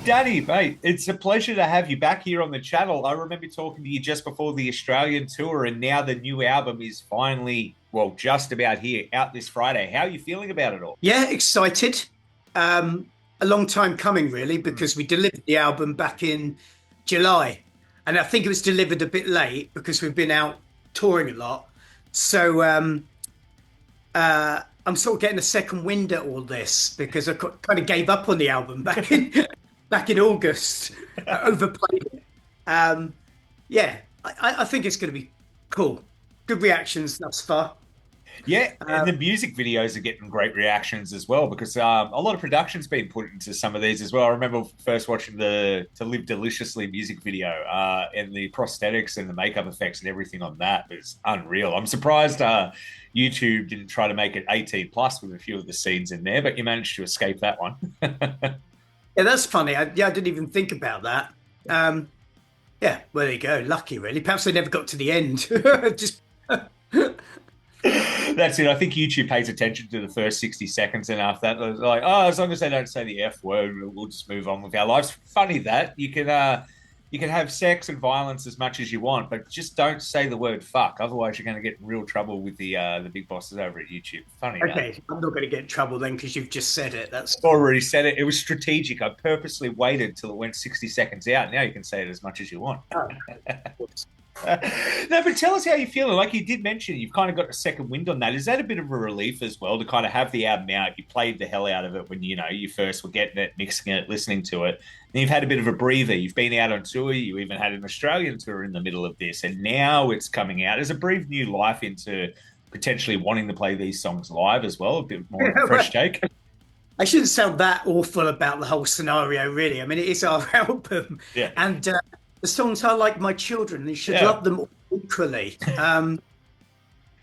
Danny, mate, it's a pleasure to have you back here on the channel. I remember talking to you just before the Australian tour, and now the new album is finally, well, just about here, out this Friday. How are you feeling about it all? Yeah, excited. A long time coming, really, Mm. because we delivered the album back in July. And I think it was delivered a bit late because we've been out touring a lot. So I'm sort of getting a second wind at all this because kind of gave up on the album back in back in August, overplayed it. Um, yeah, I think it's going to be cool. Good reactions thus far. Yeah, and Um, the music videos are getting great reactions as well because a lot of production's been put into some of these as well. I remember first watching the "To Live Deliciously" music video, and the prosthetics and the makeup effects and everything on that was unreal. I'm surprised YouTube didn't try to make it 18 plus with a few of the scenes in there, but you managed to escape that one. yeah, that's funny. I didn't even think about that. Um, Yeah, well, there you go. Lucky, really. Perhaps they never got to the end. Just That's it. I think YouTube pays attention to the first 60 seconds, and after that, they're like, oh, as long as they don't say the F word, we'll just move on with our lives. Funny that you can have sex and violence as much as you want, but just don't say the word fuck. Otherwise, you're going to get in real trouble with the big bosses over at YouTube. Funny that. okay. I'm not going to get in trouble then because you've just said it. That's I've already said it. It was strategic. I purposely waited till it went 60 seconds out. Now you can say it as much as you want. oh, No, but tell us how you're feeling. Like you did mention, you've kind of got a second wind on that. Is that a bit of a relief as well to kind of have the album out? You played the hell out of it when you first were getting it, mixing it, listening to it. Then you've had a bit of a breather. You've been out on tour. You even had an Australian tour in the middle of this, and now it's coming out. Has it breathed new life into potentially wanting to play these songs live as well? A bit more of a fresh take. I shouldn't sound that awful about the whole scenario, really. I mean, it is our album, Yeah, and the songs are like my children. And you should yeah. love them all equally.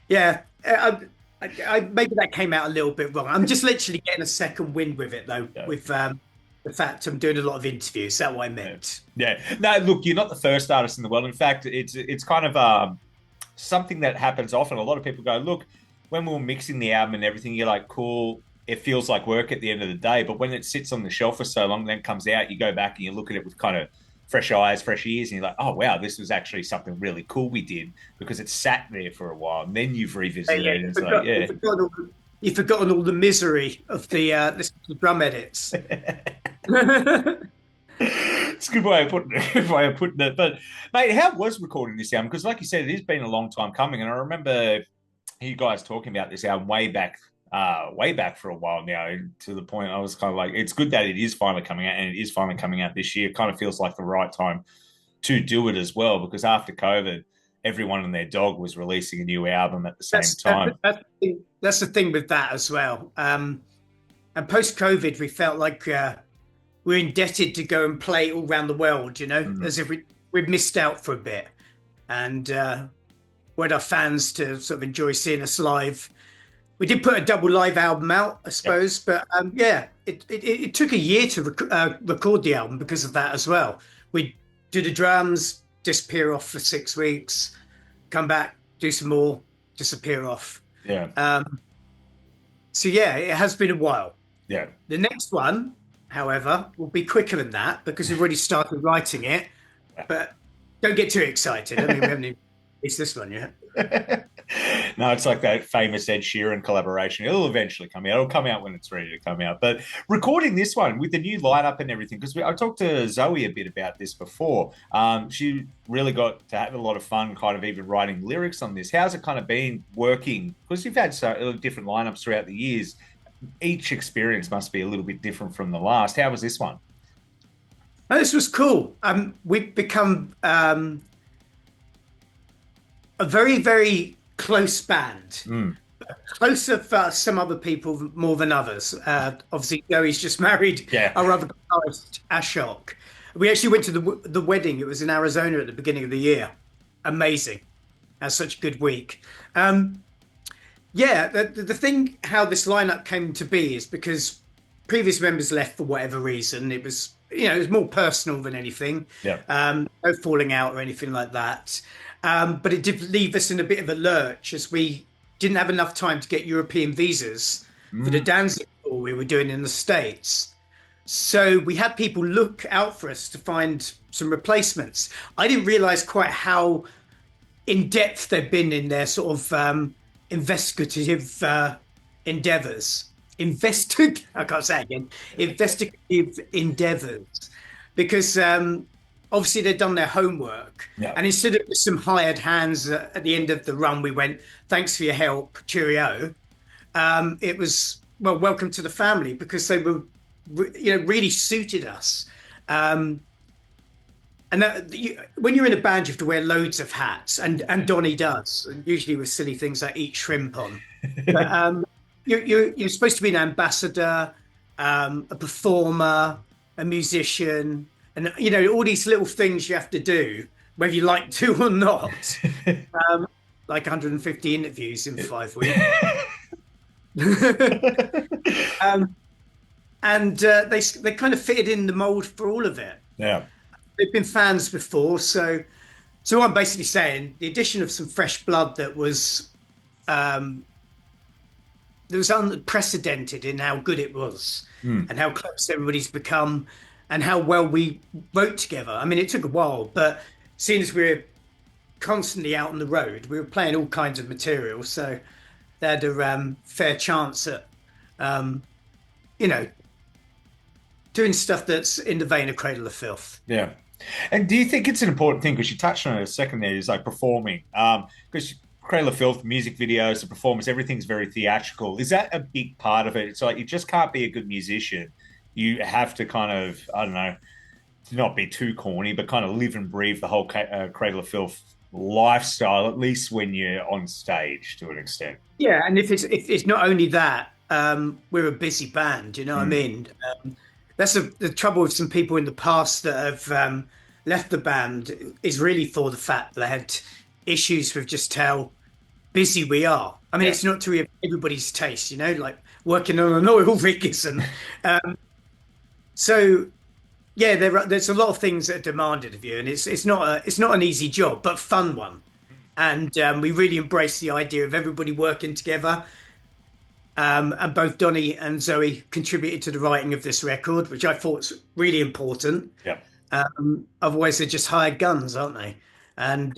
Yeah, maybe that came out a little bit wrong. I'm just literally getting a second wind with it, though. Yeah. With the fact I'm doing a lot of interviews. That's what I Yeah. meant. Yeah. No, look, you're not the first artist in the world. In fact, it's kind of something that happens often. A lot of people go, look, when we were mixing the album and everything, you're like, cool. It feels like work at the end of the day. But when it sits on the shelf for so long, then it comes out, you go back and you look at it with kind of fresh eyes, fresh ears, and you're like, oh, wow, this was actually something really cool we did because it sat there for a while. And then you've Yeah, revisited yeah. it and it's like, yeah. You've forgotten all the misery of the drum edits. It's a good way of putting it. Good way of putting it. But mate, how was recording this album? Because like you said, it has been a long time coming, and I remember you guys talking about this album way back for a while now. To the point, I was kind of like, it's good that it is finally coming out, and it is finally coming out this year. It kind of feels like the right time to do it as well, because after COVID, everyone and their dog was releasing a new album at the same That's time. that's the thing with that as well. And post COVID, we felt like we're indebted to go and play all around the world. Mhm. As if we'd missed out for a bit, and wanted our fans to sort of enjoy seeing us live. We did put a double live album out, I Yep. suppose, but yeah, it took a year to record the album because of that as well. We do the drums, disappear off for 6 weeks, come back, do some more, disappear off. Yeah, So yeah, it has been a while. yeah. The next one, however, will be quicker than that because we've already started writing it. But don't get too excited. I mean, we haven't even released this one yet. No, it's like that famous Ed Sheeran collaboration. It'll eventually come out. It'll come out when it's ready to come out. But recording this one with the new lineup and everything, because I talked to Zoe a bit about this before. She really got to have a lot of fun, kind of even writing lyrics on this. How's it kind of been working? Because you've had so different lineups throughout the years. Each experience must be a little bit different from the last. How was this one? Oh, this was cool. We've become a very, very close band. Mm. Closer for some other people more than others. Obviously, Joey's just married Yeah. our other guitarist, Ashok. We actually went to the wedding. It was in Arizona at the beginning of the year. Amazing. Had such a good week. Yeah, the thing how this lineup came to be is because previous members left for whatever reason. It was it was more personal than anything. Yeah. No falling out or anything like that. But it did leave us in a bit of a lurch as we didn't have enough time to get European visas for the Mm. Danzig tour we were doing in the States. So we had people look out for us to find some replacements. I didn't realize quite how in depth they've been in their sort of investigative endeavors. I can't say it again. Investigative endeavors, because obviously they've done their homework. Yeah. And instead of some hired hands at the end of the run, we went, "Thanks for your help, cheerio." It was, well, welcome to the family, because they were, really suited us. Um, and when you're in a band, you have to wear loads of hats, and Donny does, and usually with silly things like eat shrimp on. But you're supposed to be an ambassador, a performer, a musician, and all these little things you have to do, whether you like to or not. Like 150 interviews in 5 weeks. um, and they kind of fitted in the mold for all of it. Yeah. They've been fans before, so I'm basically saying the addition of some fresh blood that was unprecedented in how good it was, and how close everybody's become, and how well we wrote together. I mean, it took a while, but seeing as we're constantly out on the road, we were playing all kinds of material, so they had a fair chance at, you know, doing stuff that's in the vein of Cradle of Filth. Yeah. And do you think it's an important thing, because you touched on it a second there, is like performing? Because Cradle of Filth, music videos, the performance, everything's very theatrical. Is that a big part of it? It's like you just can't be a good musician. You have to kind of, I don't know, to not be too corny, but kind of live and breathe the whole Cradle of Filth lifestyle, at least when you're on stage to an extent. Yeah, and if it's not only that, we're a busy band. You know what I mean? That's the trouble with some people in the past that have left the band, is really for the fact that they had issues with just how busy we are. I mean, it's not to everybody's taste, like working on an oil rig isn't. So yeah, there's a lot of things that are demanded of you, and it's not an easy job, but fun one. And we really embrace the idea of everybody working together. And both Donny and Zoe contributed to the writing of this record, which I thought was really important. Yeah. Otherwise, they're just hired guns, aren't they? And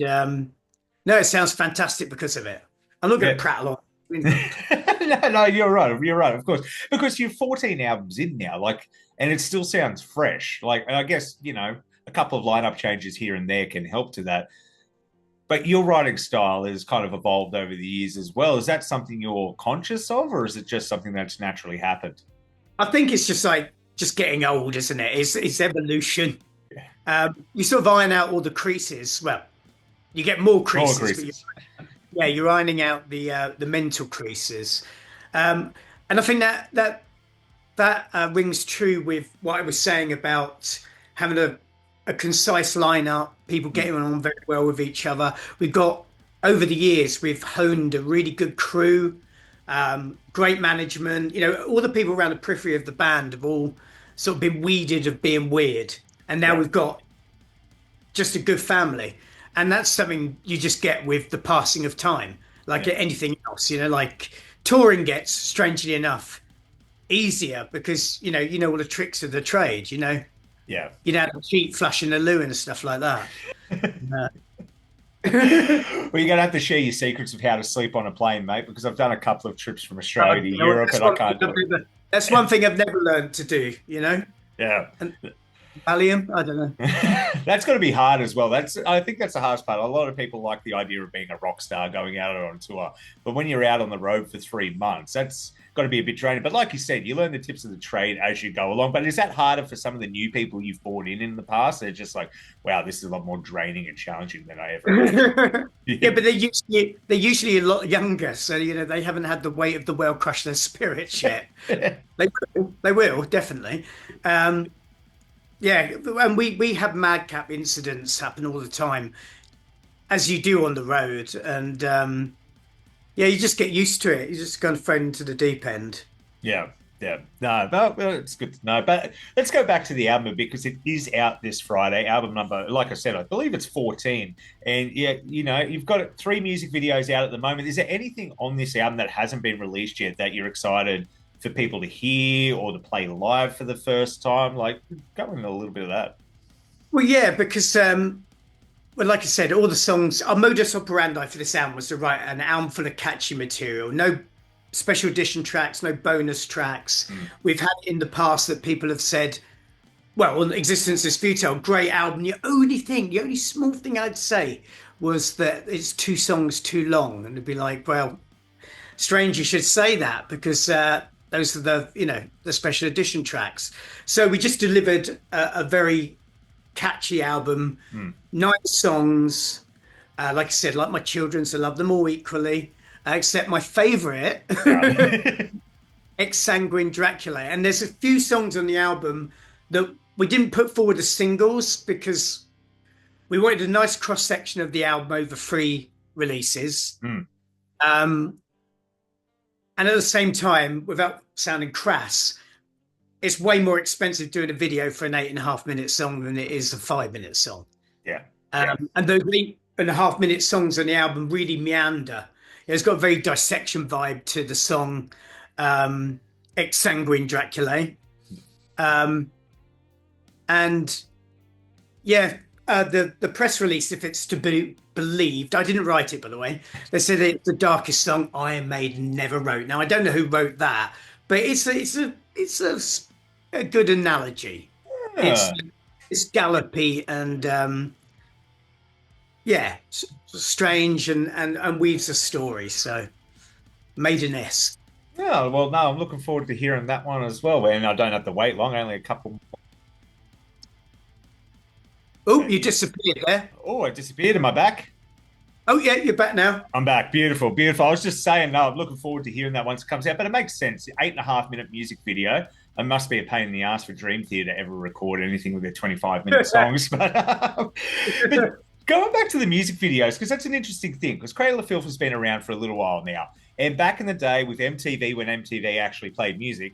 no, it sounds fantastic because of it. I'm not going to prattle on. No, you're right. You're right, of course, because you're 14 albums in now, and it still sounds fresh. I guess a couple of lineup changes here and there can help to that. But your writing style has kind of evolved over the years as well. Is that something you're conscious of, or is it just something that's naturally happened? I think it's just getting old, isn't it? It's evolution. You sort of iron out all the creases. Well, you get more creases. But you're ironing out the mental creases. And I think that rings true with what I was saying about having a concise lineup, people getting on very well with each other. Over the years, we've honed a really good crew, great management. All the people around the periphery of the band have all sort of been weeded of being weird. And now we've got just a good family. And that's something you just get with the passing of time, like anything else. Like touring gets, strangely enough, easier because, you know all the tricks of the trade, Yeah. The cheap flushing the loo and stuff like that. Well, you're going to have to share your secrets of how to sleep on a plane, mate, because I've done a couple of trips from Australia to Europe and I can't do it. That's one thing I've never learned to do, Yeah. And Valium, I don't know. That's got to be hard as well. I think that's the hardest part. A lot of people like the idea of being a rock star, going out on tour. But when you're out on the road for 3 months, that's got to be a bit draining. But like you said, you learn the tips of the trade as you go along. But is that harder for some of the new people you've brought in the past? They're just like, wow, this is a lot more draining and challenging than I ever imagined. Yeah, but they're usually a lot younger. So, they haven't had the weight of the world crush their spirits yet. They will, definitely. Yeah, and we have madcap incidents happen all the time, as you do on the road, and you just get used to it. You just kind of thrown into the deep end. Yeah. No, but it's good to know. But let's go back to the album a bit, because it is out this Friday. Album number, like I said, I believe it's 14. And you've got 3 music videos out at the moment. Is there anything on this album that hasn't been released yet that you're excited for people to hear or to play live for the first time? Like, go into a little bit of that. Well, yeah, because well, like I said, all the songs, our modus operandi for this album was to write an album full of catchy material. No special edition tracks, no bonus tracks. Mm. We've had in the past that people have said, well, Existence is Futile, great album. The only small thing I'd say was that it's 2 songs too long. And it'd be like, well, strange you should say that because those are the special edition tracks. So we just delivered a very catchy album, Mm. 9 songs. Like I said, like my children's, I love them all equally, except my favorite, Ex Sanguine Dracula. And there's a few songs on the album that we didn't put forward as singles because we wanted a nice cross section of the album over 3 releases. Mm. And at the same time, without sounding crass, it's way more expensive doing a video for an 8.5 minute song than it is a 5 minute song. Yeah. And those 8.5 minute songs on the album really meander. It's got a very dissection vibe to the song Ex Sanguine Dracula. And yeah, the press release, if it's to be believed, I didn't write it, by the way. They said it's the darkest song Iron Maiden never wrote. Now I don't know who wrote that, but it's a good analogy. Yeah. It's gallopy and strange and weaves a story. So Maiden-esque. Yeah, well, no, I'm looking forward to hearing that one as well. And I don't have to wait long, only a couple. Oh, you disappeared there. Oh, I disappeared. Am I back? Oh, yeah, you're back now. I'm back. Beautiful, beautiful. I was just saying, no, I'm looking forward to hearing that once it comes out. But it makes sense. 8.5 minute music video. It must be a pain in the ass for Dream Theater to ever record anything with their 25-minute songs. But going back to the music videos, because that's an interesting thing, because Cradle of Filth has been around for a little while now. And back in the day with MTV, when MTV actually played music,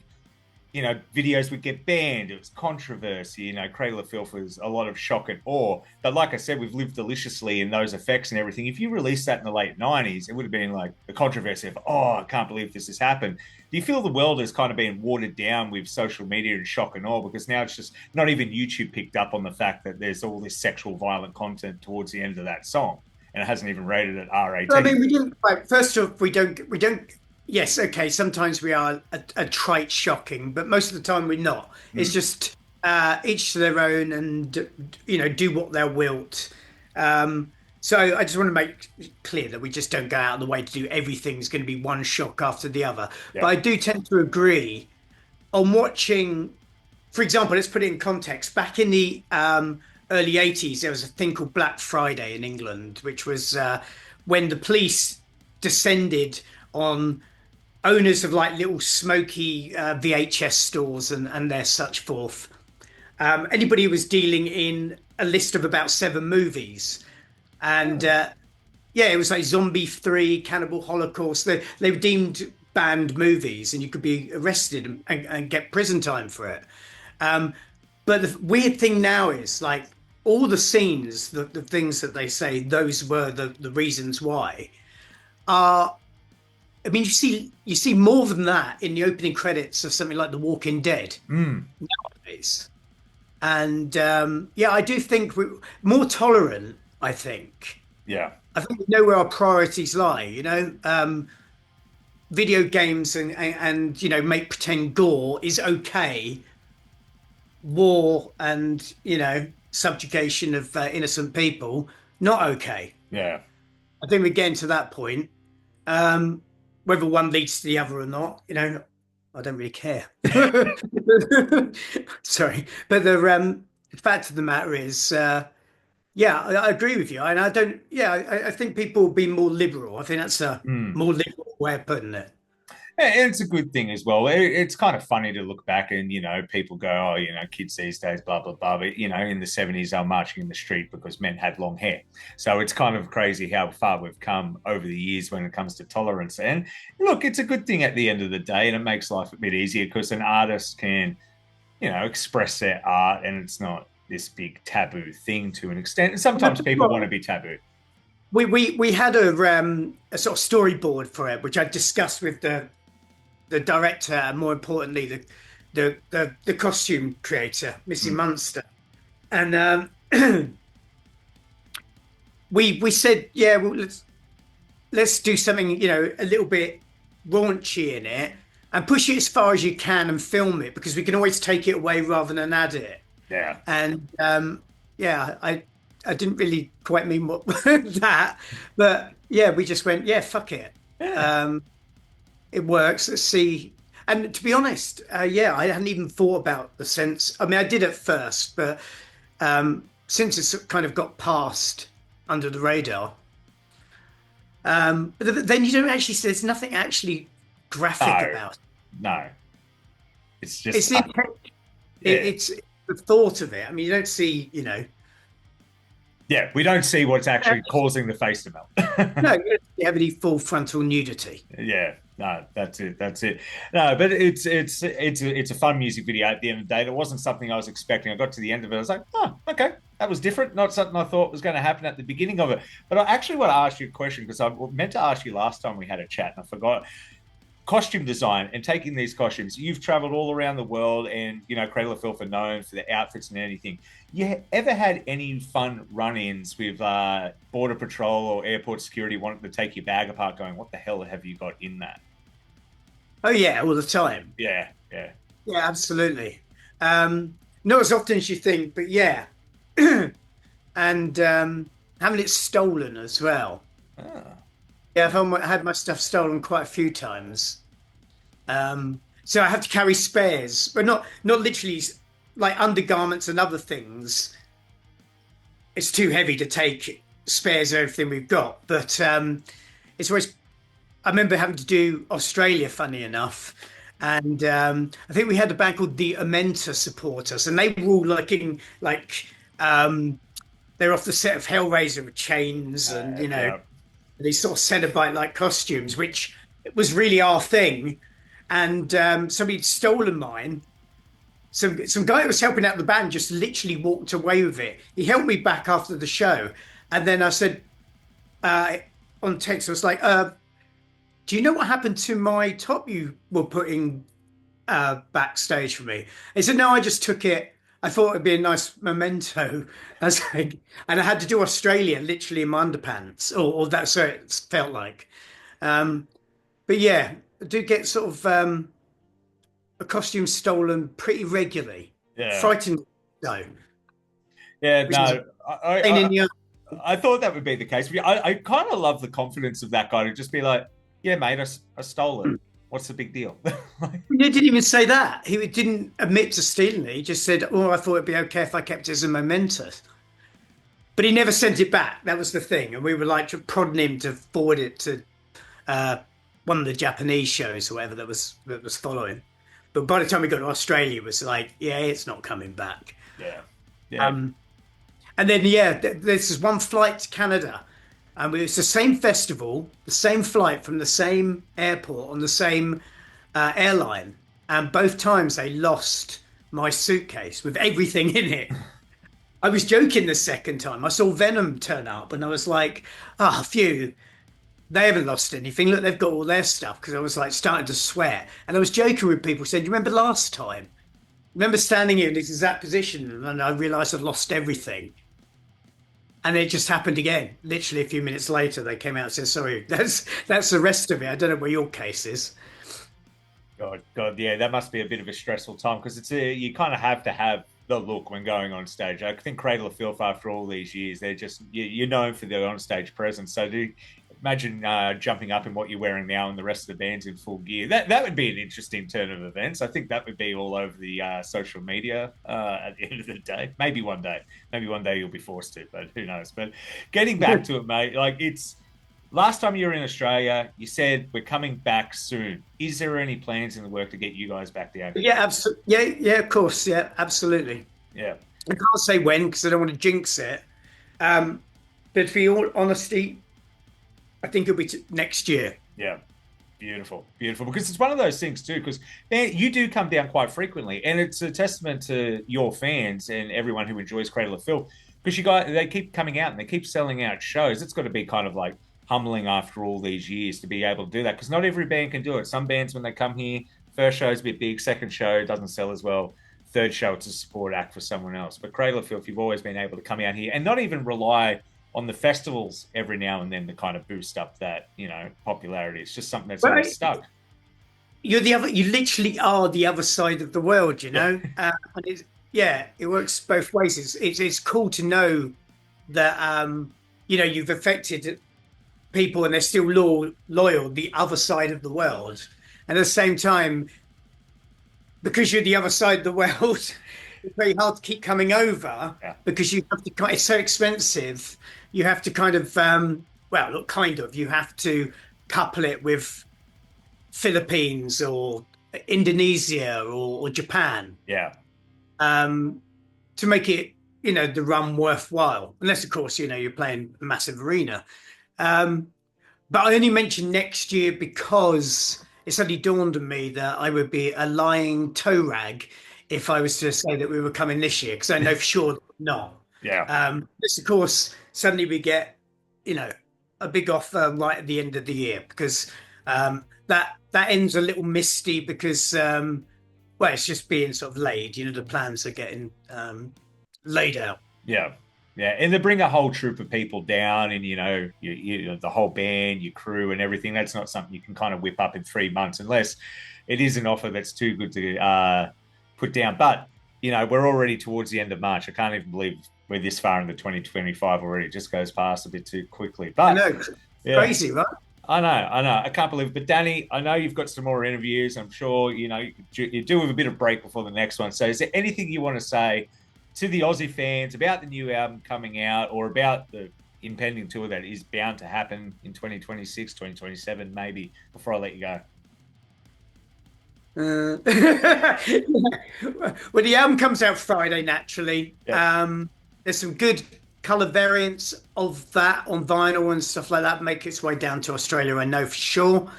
videos would get banned. It was controversy. Cradle of Filth was a lot of shock and awe. But like I said, we've lived deliciously in those effects and everything. If you released that in the late 90s, it would have been like the controversy of, oh, I can't believe this has happened. Do you feel the world has kind of been watered down with social media and shock and awe? Because now it's just not even YouTube picked up on the fact that there's all this sexual violent content towards the end of that song. And it hasn't even rated at R18. Well, I mean, we didn't. Right, first off, we don't. Yes, okay. Sometimes we are a trite shocking, but most of the time we're not. It's just each to their own, and do what they're wilt. So I just want to make clear that we just don't go out of the way to do everything's going to be one shock after the other. Yeah. But I do tend to agree on watching. For example, let's put it in context. Back in the early 80s, there was a thing called Black Friday in England, which was when the police descended on owners of like little smoky VHS stores and their such forth. Anybody who was dealing in a list of about 7 movies. And it was like Zombie 3, Cannibal Holocaust. They were deemed banned movies and you could be arrested and get prison time for it. But the weird thing now is like all the scenes, the things that they say, those were the reasons why are, I mean, you see more than that in the opening credits of something like The Walking Dead nowadays. And I do think we're more tolerant, I think. Yeah. I think we know where our priorities lie, video games and make pretend gore is okay. War and, subjugation of innocent people, not okay. Yeah. I think we're getting to that point. Whether one leads to the other or not, I don't really care. Sorry. But the fact of the matter is, I agree with you. And I think people will be more liberal. I think that's a more liberal way of putting it. And it's a good thing as well. It's kind of funny to look back and, people go, oh, kids these days, blah, blah, blah. But, in the 70s, they were marching in the street because men had long hair. So it's kind of crazy how far we've come over the years when it comes to tolerance. And look, it's a good thing at the end of the day. And it makes life a bit easier because an artist can, express their art and it's not this big taboo thing to an extent. And sometimes people want to be taboo. We had a sort of storyboard for it, which I discussed with the the director, and more importantly, the costume creator, Missy Mm. Munster. And we said, yeah, well, let's do something, a little bit raunchy in it and push it as far as you can and film it because we can always take it away rather than add it. Yeah. And yeah, I didn't really quite mean what that, but yeah, we just went, yeah, fuck it. Yeah. It works. Let's see. And to be honest, yeah, I hadn't even thought about the sense. I mean, I did at first, but since it's kind of got past under the radar, but then you don't actually. There's nothing actually graphic No, about it. no. It's It's just the yeah. it's the thought of it. I mean, you don't see, Yeah, we don't see what's actually causing the face to no, melt. you don't have any full frontal nudity. Yeah, no, that's it. That's it. No, but it's a fun music video at the end of the day. It wasn't something I was expecting. I got to the end of it. I was like, oh, okay, that was different. Not something I thought was going to happen at the beginning of it. But I actually want to ask you a question because I meant to ask you last time we had a chat and I forgot. Costume design and taking these costumes. You've traveled all around the world, and Cradle of Filth are known for the outfits and anything. You ever had any fun run-ins with border patrol or airport security wanting to take your bag apart, going, "What the hell have you got in that?" Oh yeah, all the time. Yeah, yeah. Yeah, absolutely. Not as often as you think, but yeah. And having it stolen as well. Ah, Yeah, had my stuff stolen quite a few times. So I have to carry spares, but not literally like undergarments and other things. It's too heavy to take spares of everything we've got. But it's always. I remember having to do Australia, funny enough, and I think we had a band called the Amenta support us, and they were all they're off the set of Hellraiser with chains and yeah. these sort of Cenobite like costumes, which was really our thing. And somebody'd stolen mine. Some guy who was helping out the band just literally walked away with it. He helped me back after the show, and then I said on text, I was like, "Do you know what happened to my top you were putting backstage for me?" He said, "No, I just took it. I thought it'd be a nice memento." I was like, and I had to do Australia literally in my underpants, or that's what it felt like. But yeah, I do get sort of a costume stolen pretty regularly. Yeah. Frightened though, Yeah, which is no, I, pain in I, the I thought that would be the case. I kind of love the confidence of that guy to just be like, yeah, mate, I stole it. What's the big deal? He didn't even say that. He didn't admit to stealing it. He just said, "Oh, I thought it'd be okay if I kept it as a memento." But he never sent it back. That was the thing, and we were like prodding him to forward it to one of the Japanese shows or whatever that was following. But by the time we got to Australia, it was like, yeah, it's not coming back. Yeah, yeah. And then yeah, this is one flight to Canada, and it's the same festival, the same flight from the same airport on the same airline, and both times they lost my suitcase with everything in it. I was joking the second time. I saw Venom turn up, and I was like, "Ah, phew, they haven't lost anything. Look, they've got all their stuff." Because I was like starting to sweat, and I was joking with people, saying, "Do you remember last time? Remember standing here in this exact position, and I realised I'd lost everything." And it just happened again. Literally a few minutes later, they came out and said, "Sorry, that's the rest of it. I don't know where your case is." God, yeah, that must be a bit of a stressful time because you kind of have to have the look when going on stage. I think Cradle of Filth, after all these years, they're just you're known for their on-stage presence. So imagine jumping up in what you're wearing now, and the rest of the band's in full gear. That would be an interesting turn of events. I think that would be all over the social media at the end of the day. Maybe one day you'll be forced to, but who knows? But getting back to it, mate, like it's. Last time you were in Australia, you said we're coming back soon. Is there any plans in the work to get you guys back down? Yeah, absolutely. Yeah, of course. Yeah, absolutely. Yeah. I can't say when because I don't want to jinx it. But for all honesty, I think it'll be next year. Yeah. Beautiful. Because it's one of those things too, because you do come down quite frequently, and it's a testament to your fans and everyone who enjoys Cradle of Filth, because they keep coming out and they keep selling out shows. It's got to be kind of like humbling after all these years to be able to do that, because not every band can do it. Some bands, when they come here, first show's a bit big, second show doesn't sell as well, third show it's a support act for someone else. But Cradle of Filth, you've always been able to come out here and not even rely on the festivals every now and then to kind of boost up that, popularity. It's just something that's always stuck. You literally are the other side of the world, and it works both ways. It's cool to know that you've affected people and they're still loyal the other side of the world, and at the same time, because you're the other side of the world, it's very hard to keep coming over because you have to. It's so expensive. You have to kind of you have to couple it with Philippines or Indonesia or Japan. To make it, the run worthwhile. Unless, of course, you're playing a massive arena. But I only mentioned next year because it suddenly dawned on me that I would be a lying toe rag if I was to say that we were coming this year, because I know for sure not. This, of course, suddenly we get, a big offer right at the end of the year, because that ends a little misty because, it's just being sort of laid. The plans are getting laid out. Yeah, and they bring a whole troop of people down, and the whole band, your crew, and everything. That's not something you can kind of whip up in 3 months, unless it is an offer that's too good to put down. But we're already towards the end of March. I can't even believe we're this far into 2025 already. It just goes past a bit too quickly. But I know, crazy, right? I know. I can't believe it. But Dani, I know you've got some more interviews. I'm sure you do have a bit of break before the next one. So, is there anything you want to say to the Aussie fans about the new album coming out, or about the impending tour that is bound to happen in 2026, 2027, maybe, before I let you go? Well, the album comes out Friday, naturally. There's some good color variants of that on vinyl and stuff like that make its way down to Australia, I know for sure.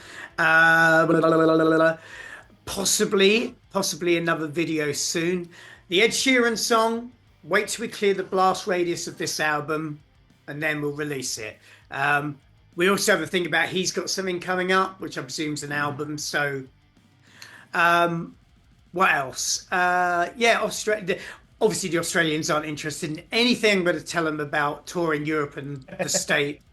Possibly another video soon. The Ed Sheeran song, wait till we clear the blast radius of this album, and then we'll release it. We also have a thing about he's got something coming up, which I presume is an album. So, what else? Australia. Obviously, the Australians aren't interested in anything. I'm going to tell them about touring Europe and the States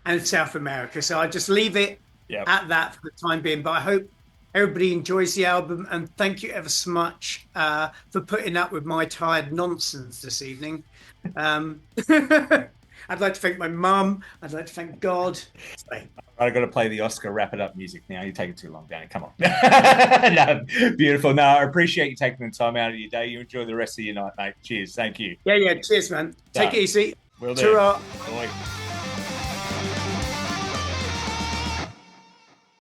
and South America. So I just leave it at that for the time being. But I hope everybody enjoys the album, and thank you ever so much for putting up with my tired nonsense this evening. I'd like to thank my mum. I'd like to thank God. I've got to play the Oscar wrap it up music now. You're taking too long, Dani. Come on. No, beautiful. No, I appreciate you taking the time out of your day. You enjoy the rest of your night, mate. Cheers. Thank you. Yeah. Cheers, man. Take it easy. Will do.